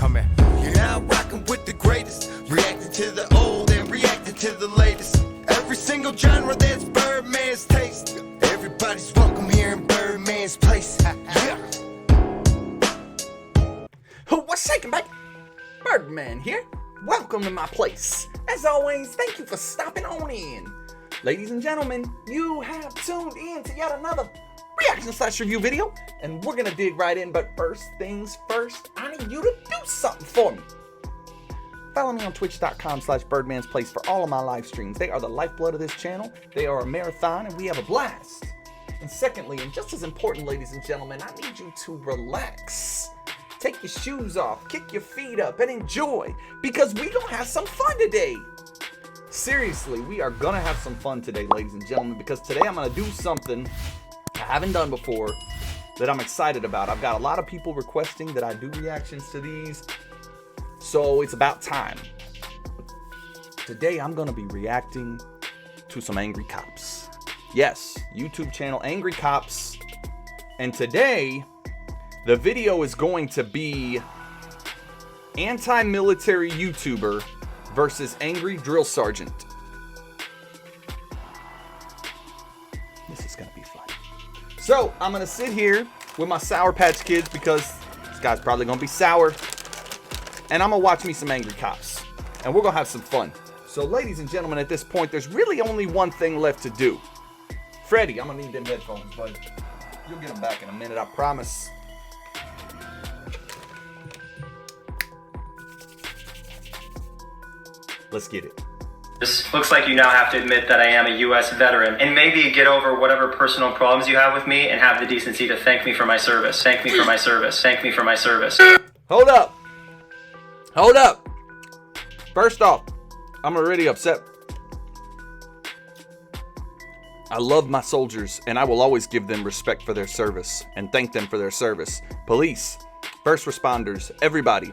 Come in. You're now rocking with the greatest, reacting to the old and reacting to the latest. Every single genre that's Birdman's taste. Everybody's welcome here in Birdman's place. Yeah. What's shaking, baby? Birdman here. Welcome to my place. As always, thank you for stopping on in. Ladies and gentlemen, you have tuned in to yet another reaction/review video, and we're gonna dig right in. But first things first, I need you to do something for me. Follow me on twitch.com/birdmansplace for all of my live streams. They are the lifeblood of this channel. They are a marathon, and we have a blast. And secondly, and just as important, ladies and gentlemen, I need you to relax. Take your shoes off, kick your feet up, and enjoy, because we gonna have some fun today. Seriously, we are gonna have some fun today, ladies and gentlemen, because today I'm gonna do something I haven't done before that I'm excited about. I've got a lot of people requesting that I do reactions to these, so it's about time. Today I'm gonna be reacting to some angry cops. Yes, YouTube channel Angry Cops. And today, the video is going to be anti-military YouTuber versus angry drill sergeant. This is gonna be fun. So, I'm gonna sit here with my Sour Patch Kids because this guy's probably gonna be sour. And I'm gonna watch me some Angry Cops. And we're gonna have some fun. So, ladies and gentlemen, at this point, there's really only one thing left to do. Freddy, I'm gonna need them headphones, bud. You'll get them back in a minute, I promise. Let's get it. This looks like you now have to admit that I am a U.S. veteran, and maybe get over whatever personal problems you have with me and have the decency to thank me for my service. Thank me for my service. Thank me for my service. Hold up. Hold up. First off, I'm already upset. I love my soldiers, and I will always give them respect for their service and thank them for their service. Police, first responders, everybody.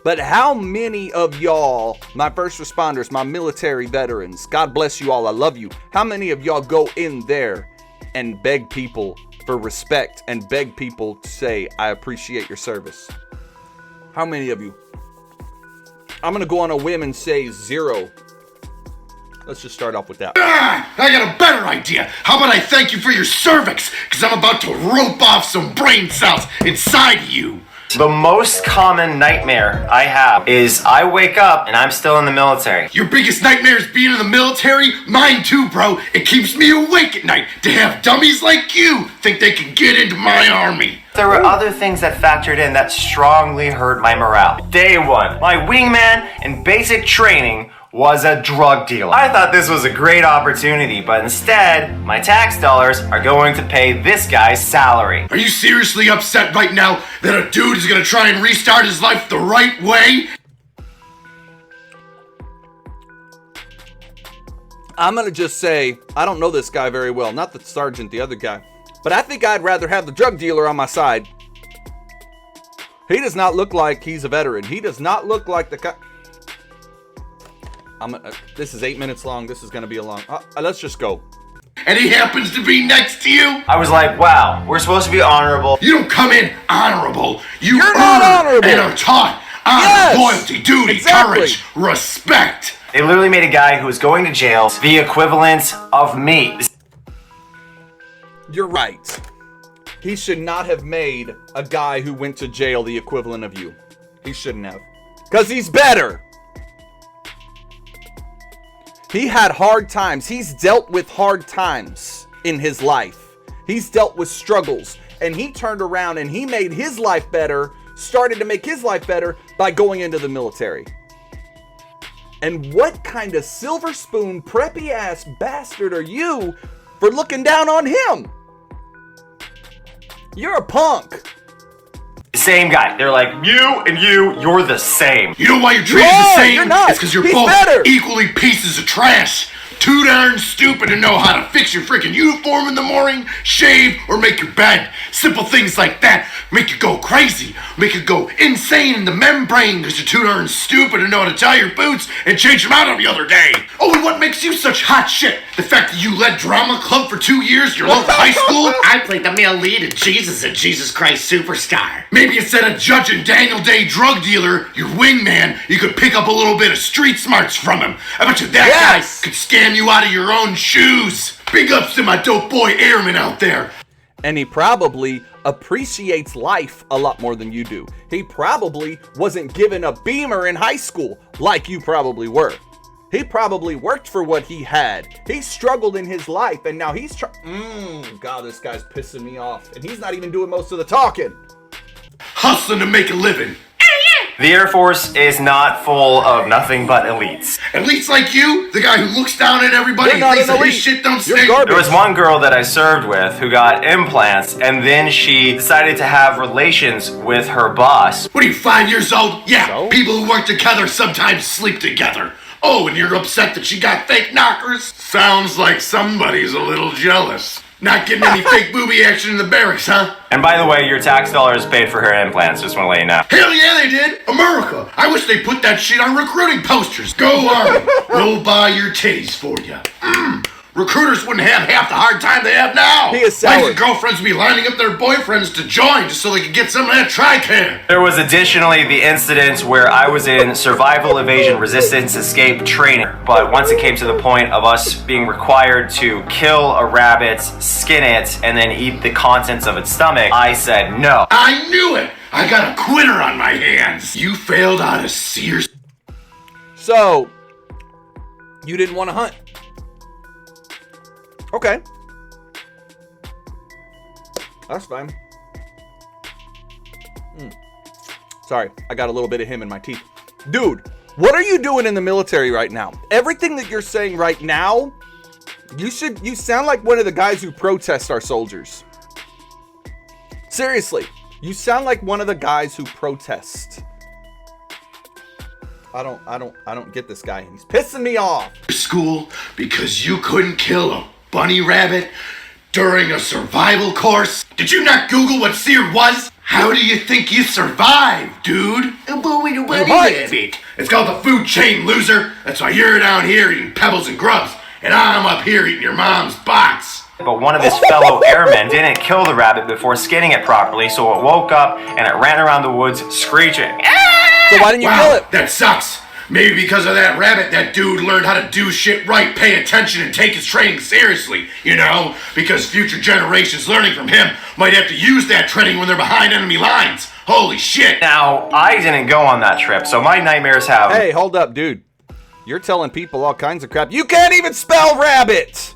But how many of y'all, my first responders, my military veterans, God bless you all, I love you. How many of y'all go in there and beg people for respect and beg people to say, I appreciate your service? How many of you? I'm gonna go on a whim and say 0. Let's just start off with that. I got a better idea. How about I thank you for your cervix? Because I'm about to rope off some brain cells inside you. The most common nightmare I have is I wake up and I'm still in the military. Your biggest nightmare is being in the military? Mine too, bro. It keeps me awake at night to have dummies like you think they can get into my army. There were other things that factored in that strongly hurt my morale. Day one, my wingman in basic training was a drug dealer. I thought this was a great opportunity, but instead, my tax dollars are going to pay this guy's salary. Are you seriously upset right now that a dude is gonna try and restart his life the right way? I'm gonna just say, I don't know this guy very well, not the sergeant, the other guy, but I think I'd rather have the drug dealer on my side. He does not look like he's a veteran. He does not look like the guy. This is 8 minutes long. This is gonna be a long. Let's just go. And he happens to be next to you? I was like, wow, we're supposed to be honorable. You don't come in honorable. You're not honorable. And are taught honor, Yes, loyalty, duty, exactly. courage, respect. They literally made a guy who was going to jail the equivalent of me. You're right. He should not have made a guy who went to jail the equivalent of you. He shouldn't have. Because he's better. He had hard times. He's dealt with hard times in his life. He's dealt with struggles. And he turned around and he made his life better, started to make his life better by going into the military. And what kind of silver spoon, preppy ass bastard are you for looking down on him? You're a punk. Same guy. They're like, you're the same. You know why you're treated the same? You're not. It's because you're He's both better. equally pieces of trash. Too darn stupid to know how to fix your freaking uniform in the morning, shave, or make your bed. Simple things like that make you go crazy, make you go insane in the membrane because you're too darn stupid to know how to tie your boots and change them out every other day. Oh, and what makes you such hot shit? The fact that you led drama club for 2 years, your local high school? I played the male lead in Jesus and Jesus Christ Superstar. Maybe instead of judging Daniel Day drug dealer, your wingman, you could pick up a little bit of street smarts from him. I bet you that Yes! guy could scam you out of your own shoes. Big ups to my dope boy airman out there. And he probably appreciates life a lot more than you do. He probably wasn't given a Beamer in high school like you probably were. He probably worked for what he had. He struggled in his life, and now he's God, this guy's pissing me off. And he's not even doing most of the talking. Hustling to make a living. The Air Force is not full of nothing but elites. Elites like you, the guy who looks down at everybody You're and not thinks an that his elite. shit don't You're stink. garbage. There was one girl that I served with who got implants, and then she decided to have relations with her boss. What are you, 5 years old? Yeah, So? people who work together sometimes sleep together. Oh, and you're upset that she got fake knockers? Sounds like somebody's a little jealous. Not getting any fake booby action in the barracks, huh? And by the way, your tax dollars paid for her implants, just want to let you know. Hell yeah, they did! America! I wish they put that shit on recruiting posters. Go Army! We'll buy your titties for you. Recruiters wouldn't have half the hard time they have now. He is Wives sour. and girlfriends would be lining up their boyfriends to join just so they could get some of that TRICARE. There was additionally the incident where I was in survival, evasion, resistance, escape training. But once it came to the point of us being required to kill a rabbit, skin it, and then eat the contents of its stomach, I said no. I knew it! I got a quitter on my hands. You failed out of Sears. So, you didn't want to hunt. Okay. That's fine. Sorry, I got a little bit of him in my teeth. Dude, what are you doing in the military right now? Everything that you're saying right now, you sound like one of the guys who protest our soldiers. Seriously, you sound like one of the guys who protest. I don't get this guy, and he's pissing me off. School because you couldn't kill a bunny rabbit during a survival course? Did you not Google what seared was? How do you think you survived, dude? A boy with a bunny What? rabbit. It's called the food chain, loser. That's why you're down here eating pebbles and grubs, and I'm up here eating your mom's box. But one of his fellow airmen didn't kill the rabbit before skinning it properly, so it woke up and it ran around the woods screeching. So why didn't you kill it? That sucks. Maybe because of that rabbit, that dude learned how to do shit right, pay attention, and take his training seriously. You know? Because future generations learning from him might have to use that training when they're behind enemy lines. Holy shit. Now, I didn't go on that trip, so my nightmares have... Hey, hold up, dude. You're telling people all kinds of crap. You can't even spell rabbit!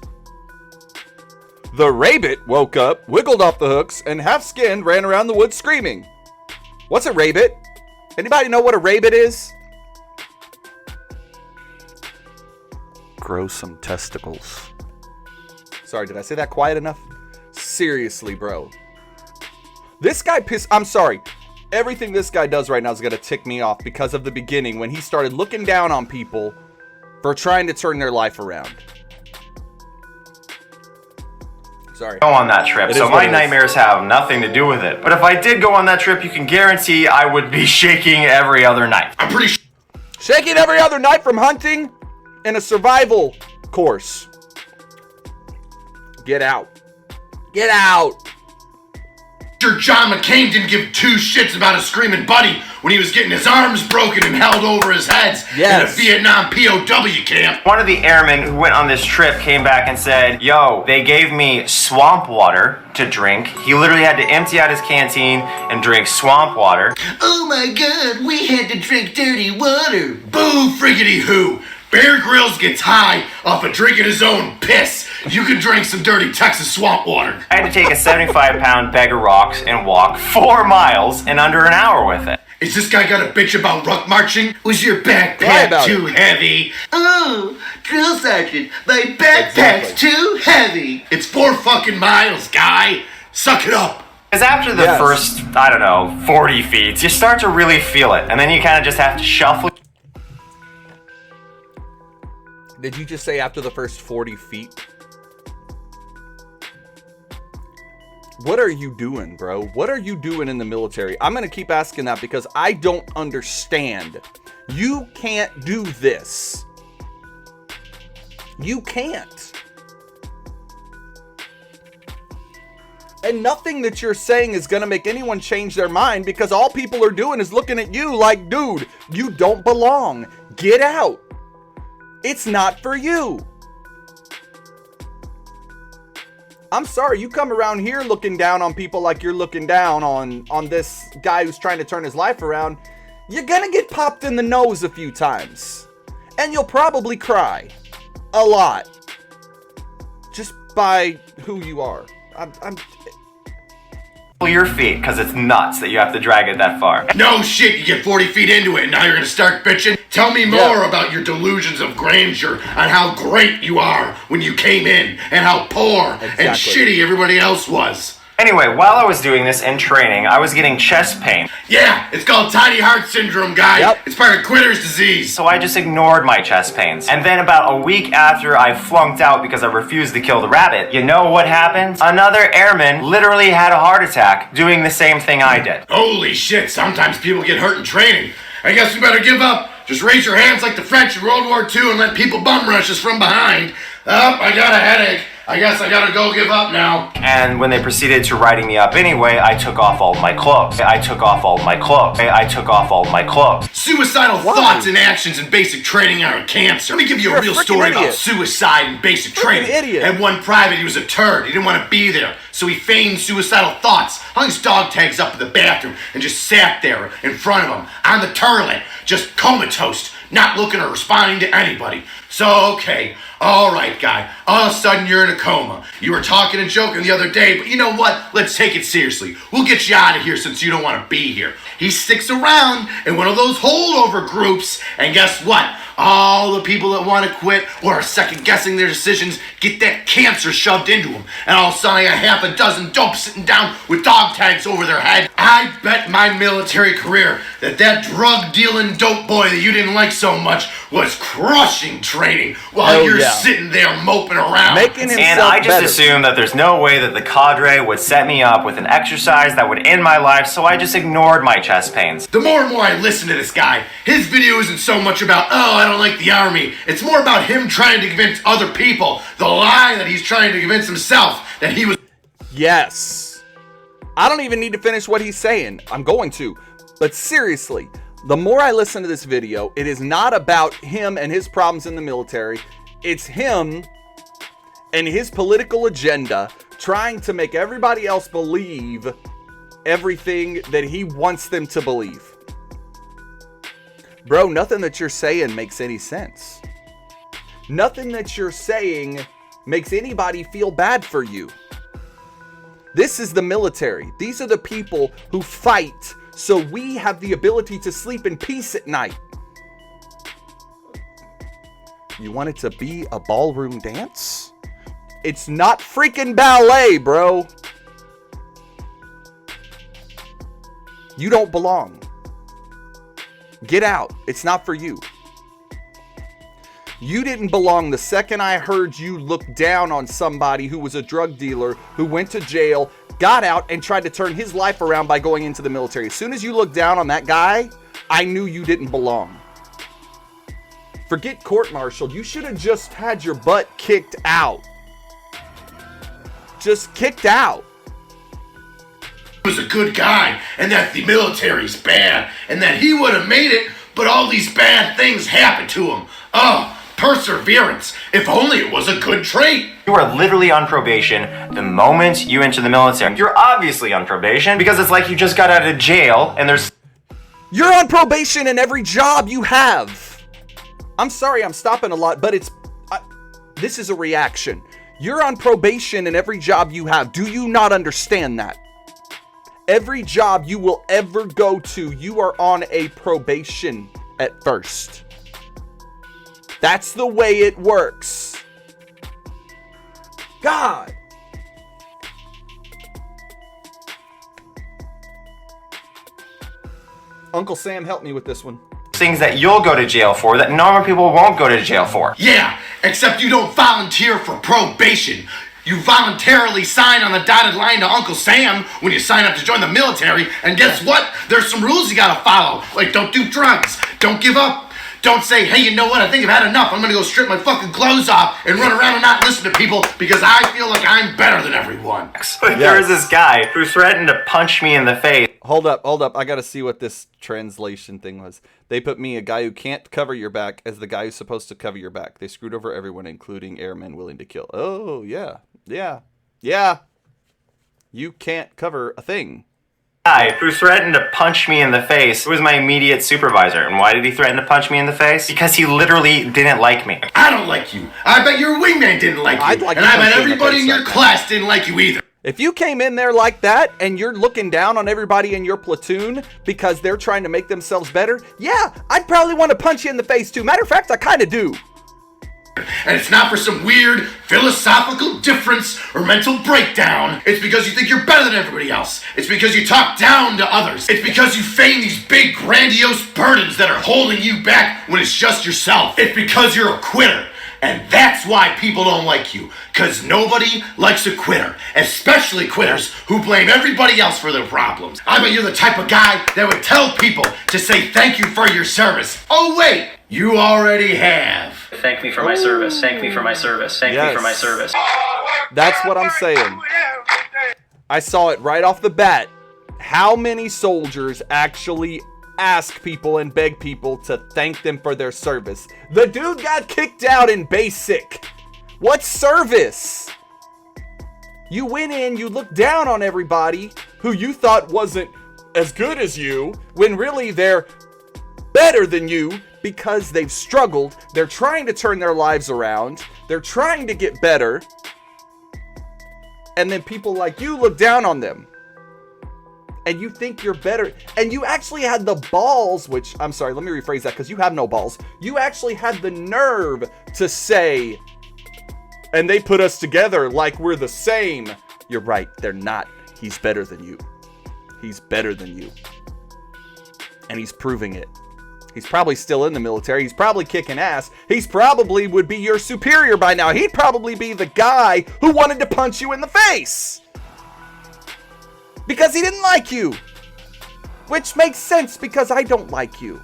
The rabbit woke up, wiggled off the hooks, and half-skinned ran around the woods screaming. What's a rabbit? Anybody know what a rabbit is? Grow some testicles. Sorry, did I say that quiet enough? Seriously, bro. This guy I'm sorry. Everything this guy does right now is going to tick me off because of the beginning when he started looking down on people for trying to turn their life around. Sorry. Go on that trip, It so is what my it is. nightmares have nothing to do with it. But if I did go on that trip, you can guarantee I would be shaking every other night. I'm pretty sure Shaking every other night from hunting in a survival course. Get out. Get out. John McCain didn't give two shits about a screaming buddy when he was getting his arms broken and held over his heads Yes. in a Vietnam POW camp. One of the airmen who went on this trip came back and said, yo, they gave me swamp water to drink. He literally had to empty out his canteen and drink swamp water. Oh my god, we had to drink dirty water. Boo friggity who. Bear Grylls gets high off of drinking his own piss. You can drink some dirty Texas swamp water. I had to take a 75-pound bag of rocks and walk 4 miles in under an hour with it. Is this guy got a bitch about ruck marching? Was your Lie backpack about Too heavy. Oh, drill sergeant, my backpack's Exactly. too heavy. It's 4 fucking miles, guy. Suck it up. Because after the Yes. first, 40 feet, you start to really feel it. And then you kind of just have to shuffle Did you just say after the first 40 feet? What are you doing, bro? What are you doing in the military? I'm going to keep asking that because I don't understand. You can't do this. You can't. And nothing that you're saying is going to make anyone change their mind because all people are doing is looking at you like, dude, you don't belong. Get out. It's not for you. I'm sorry, you come around here looking down on people like you're looking down on this guy who's trying to turn his life around. You're gonna get popped in the nose a few times. And you'll probably cry. A lot. Just by who you are. Your feet, because it's nuts that you have to drag it that far. No shit, you get 40 feet into it and now you're gonna start bitching? Tell me more about your delusions of grandeur on how great you are when you came in and how poor and shitty everybody else was. Anyway, while I was doing this in training, I was getting chest pain. Yeah, it's called tiny heart syndrome, guy. Yep. It's part of quitter's disease. So I just ignored my chest pains. And then about a week after I flunked out because I refused to kill the rabbit, you know what happened? Another airman literally had a heart attack doing the same thing I did. Holy shit, sometimes people get hurt in training. I guess we better give up. Just raise your hands like the French in World War II and let people bum rush us from behind. I got a headache. I guess I gotta go give up now. And when they proceeded to writing me up anyway, I took off all my clothes. I took off all my clothes. I took off all my clothes. Suicidal thoughts and actions in basic training are a cancer. Let me give you a real story about suicide in basic training. And one private, he was a turd. He didn't want to be there. So he feigned suicidal thoughts, hung his dog tags up in the bathroom, and just sat there in front of him on the toilet, just comatose, not looking or responding to anybody. So, okay, all right, guy, all of a sudden you're in a coma. You were talking and joking the other day, but you know what? Let's take it seriously. We'll get you out of here since you don't want to be here. He sticks around in one of those holdover groups, and guess what? All the people that want to quit or are second guessing their decisions get that cancer shoved into them. And all of a sudden I got half a dozen dopes sitting down with dog tags over their head. I bet my military career that drug dealing dope boy that you didn't like so much was crushing training while you're sitting there moping around. Making himself and I just better. assumed that there's no way that the cadre would set me up with an exercise that would end my life, so I just ignored my chest pains. The more and more I listen to this guy, his video isn't so much about, oh, I don't like the army. It's more about him trying to convince other people the lie that he's trying to convince himself that he was. Yes. I don't even need to finish what he's saying. I'm going to. But seriously, the more I listen to this video, it is not about him and his problems in the military. It's him and his political agenda trying to make everybody else believe everything that he wants them to believe. Bro, nothing that you're saying makes any sense. Nothing that you're saying makes anybody feel bad for you. This is the military. These are the people who fight so we have the ability to sleep in peace at night. You want it to be a ballroom dance? It's not freaking ballet, bro. You don't belong. Get out. It's not for you. You didn't belong the second I heard you look down on somebody who was a drug dealer who went to jail, got out, and tried to turn his life around by going into the military. As soon as you looked down on that guy, I knew you didn't belong. Forget court-martialed. You should have just had your butt kicked out. Just kicked out. Was a good guy and that the military's bad and that he would have made it, but all these bad things happened to him. Oh, perseverance. If only it was a good trait. You are literally on probation the moment you enter the military. You're obviously on probation because it's like you just got out of jail and there's... You're on probation in every job you have. I'm sorry I'm stopping a lot, but this is a reaction. You're on probation in every job you have. Do you not understand that? Every job you will ever go to, you are on a probation at first. That's the way it works. God. Uncle Sam, help me with this one. things that you'll go to jail for that normal people won't go to jail for. Yeah, except you don't volunteer for probation. You voluntarily sign on the dotted line to Uncle Sam when you sign up to join the military, and guess what? There's some rules you gotta follow. Like, don't do drugs, don't give up, don't say, hey, you know what, I think I've had enough, I'm gonna go strip my fucking clothes off and run around and not listen to people because I feel like I'm better than everyone. There was this guy who threatened to punch me in the face. Hold up. I gotta see what this translation thing was. They put me, a guy who can't cover your back, as the guy who's supposed to cover your back. They screwed over everyone, including airmen willing to kill. Oh, yeah. You can't cover a thing. Guy who threatened to punch me in the face was my immediate supervisor. And why did he threaten to punch me in the face? Because he literally didn't like me. I don't like you. I bet your wingman didn't like you. And I bet everybody in your class didn't like you either. If you came in there like that and you're looking down on everybody in your platoon because they're trying to make themselves better, yeah, I'd probably want to punch you in the face too. Matter of fact, I kind of do. And it's not for some weird philosophical difference or mental breakdown. It's because you think you're better than everybody else. It's because you talk down to others. It's because you feign these big grandiose burdens that are holding you back when it's just yourself. It's because you're a quitter. And that's why people don't like you. Because nobody likes a quitter. Especially quitters who blame everybody else for their problems. I bet you're the type of guy that would tell people to say thank you for your service. Oh wait, you already have. Thank me for my service. Thank me for my service. Thank me for my service. That's what I'm saying. I saw it right off the bat. How many soldiers actually ask people and beg people to thank them for their service? The dude got kicked out in basic. What service? You went in, you looked down on everybody who you thought wasn't as good as you, when really they're better than you because they've struggled. They're trying to turn their lives around. They're trying to get better. And then people like you look down on them. And you think you're better. And you actually had the balls, which, I'm sorry, let me rephrase that because you have no balls. You actually had the nerve to say, and they put us together like we're the same. You're right, they're not. He's better than you. He's better than you. And he's proving it. He's probably still in the military. He's probably kicking ass. He's probably would be your superior by now. He'd probably be the guy who wanted to punch you in the face. Because he didn't like you. Which makes sense because I don't like you.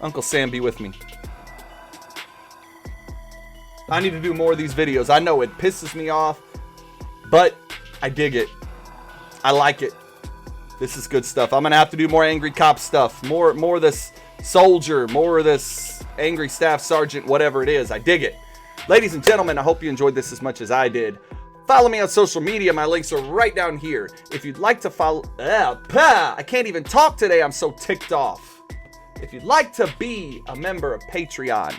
Uncle Sam, be with me. I need to do more of these videos. I know it pisses me off, but I dig it. I like it. This is good stuff. I'm going to have to do more angry cop stuff. More of this soldier. More of this angry staff sergeant, whatever it is. I dig it. Ladies and gentlemen, I hope you enjoyed this as much as I did. Follow me on social media. My links are right down here. If you'd like to follow... I can't even talk today. I'm so ticked off. If you'd like to be a member of Patreon,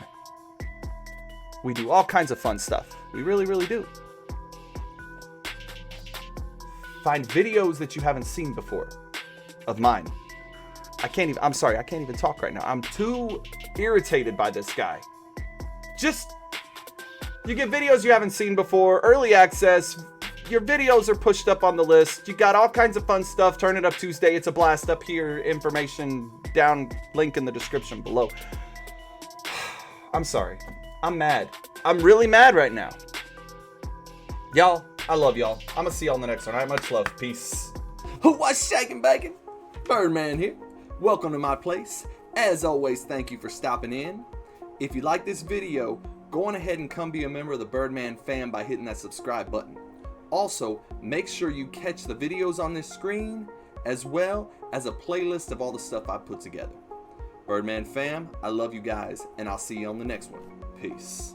we do all kinds of fun stuff. We really, really do. Find videos that you haven't seen before of mine. I'm sorry, I can't even talk right now. I'm too irritated by this guy. You get videos you haven't seen before, early access, your videos are pushed up on the list, you got all kinds of fun stuff, Turn It Up Tuesday, it's a blast up here, information down, link in the description below. I'm sorry, I'm mad. I'm really mad right now. Y'all, I love y'all. I'm gonna see y'all in the next one. All right, much love. Peace. What's shaking, bacon? Birdman here. Welcome to my place. As always, thank you for stopping in. If you like this video, go on ahead and come be a member of the Birdman Fam by hitting that subscribe button. Also, make sure you catch the videos on this screen, as well as a playlist of all the stuff I put together. Birdman Fam, I love you guys, and I'll see you on the next one. Peace.